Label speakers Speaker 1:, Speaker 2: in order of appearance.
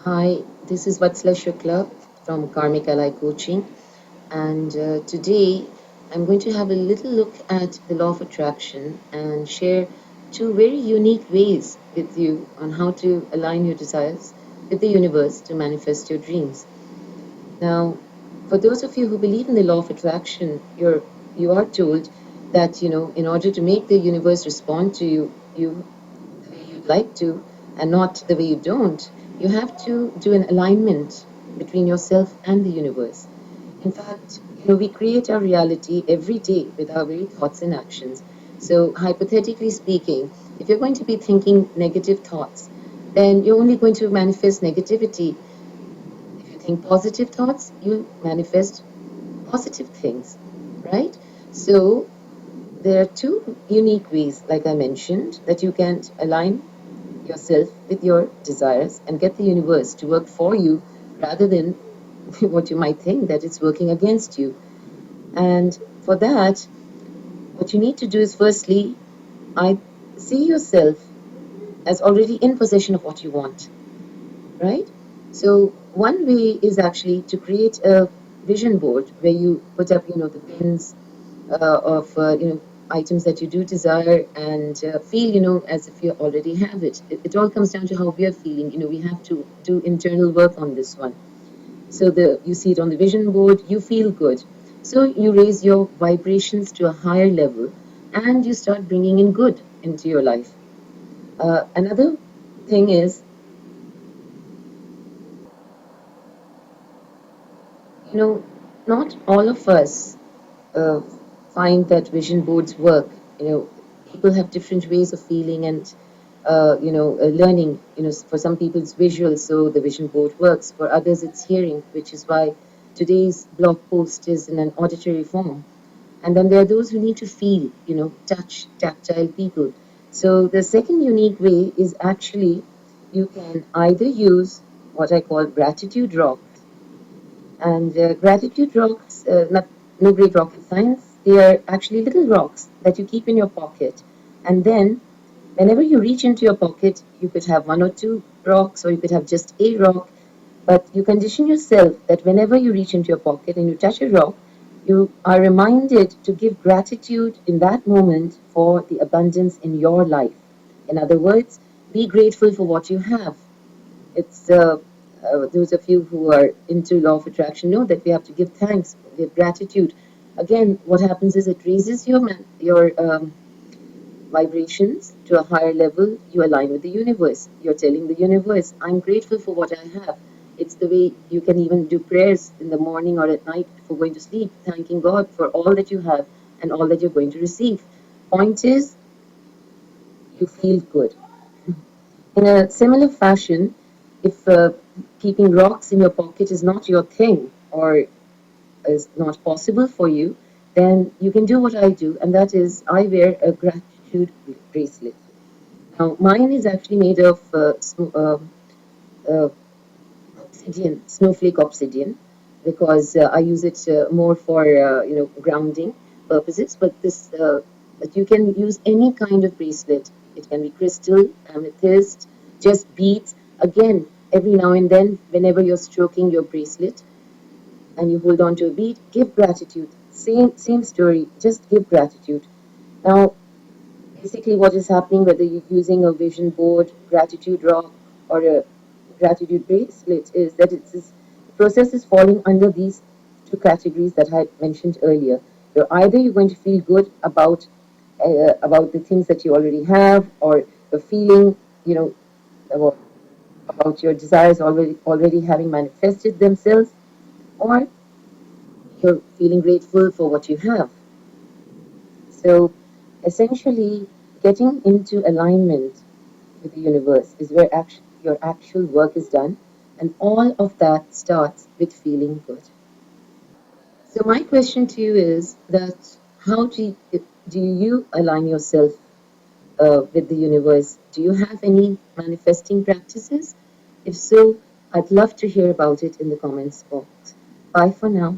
Speaker 1: Hi, this is Vatsala Shukla from Karmic Ally Coaching, and today I'm going to have a little look at the law of attraction and share two very unique ways with you on how to align your desires with the universe to manifest your dreams. Now, for those of you who believe in the law of attraction, you are told that in order to make the universe respond to you the way you'd like to and not the way you don't, you have to do an alignment between yourself and the universe. In fact, we create our reality every day with our very thoughts and actions. So, hypothetically speaking, if you're going to be thinking negative thoughts, then you're only going to manifest negativity. If you think positive thoughts, you manifest positive things, right? So, there are two unique ways, like I mentioned, that you can align yourself with your desires and get the universe to work for you rather than what you might think that it's working against you. And for that, what you need to do is firstly, I see yourself as already in possession of what you want, right? So one way is actually to create a vision board where you put up, the pins of items that you do desire and feel as if you already have it all comes down to how we are feeling. We have to do internal work on this one. So the you see it on the vision board, you feel good, so you raise your vibrations to a higher level and you start bringing in good into your life. Another thing is, not all of us uh, find that vision boards work. People have different ways of feeling and learning. For some people it's visual, so the vision board works. For others it's hearing, which is why today's blog post is in an auditory form. And then there are those who need to feel, touch, tactile people. So the second unique way is actually you can either use what I call gratitude rock. And gratitude rocks, not no great rocket science. They are actually little rocks that you keep in your pocket. And then, whenever you reach into your pocket, you could have one or two rocks, or you could have just a rock. But you condition yourself that whenever you reach into your pocket and you touch a rock, you are reminded to give gratitude in that moment for the abundance in your life. In other words, be grateful for what you have. It's those of you who are into law of attraction know that we have to give thanks, give gratitude. Again, what happens is it raises your vibrations to a higher level. You align with the universe. You're telling the universe, "I'm grateful for what I have." It's the way you can even do prayers in the morning or at night before going to sleep, thanking God for all that you have and all that you're going to receive. Point is, you feel good. In a similar fashion, if keeping rocks in your pocket is not your thing or is not possible for you, then you can do what I do, and that is I wear a gratitude bracelet. Now, mine is actually made of uh, obsidian, snowflake obsidian, because I use it more for grounding purposes. But you can use any kind of bracelet. It can be crystal, amethyst, just beads. Again, every now and then, whenever you're stroking your bracelet and you hold on to a bead, give gratitude. Same story. Just give gratitude. Now, basically what is happening, whether you're using a vision board, gratitude rock, or a gratitude bracelet, is that the process is falling under these two categories that I had mentioned earlier. You're going to feel good about the things that you already have, or you're feeling, about, about your desires already having manifested themselves, or you're feeling grateful for what you have. So essentially, getting into alignment with the universe is where your actual work is done, and all of that starts with feeling good. So my question to you is that how do you align yourself with the universe? Do you have any manifesting practices? If so, I'd love to hear about it in the comments box. Bye for now.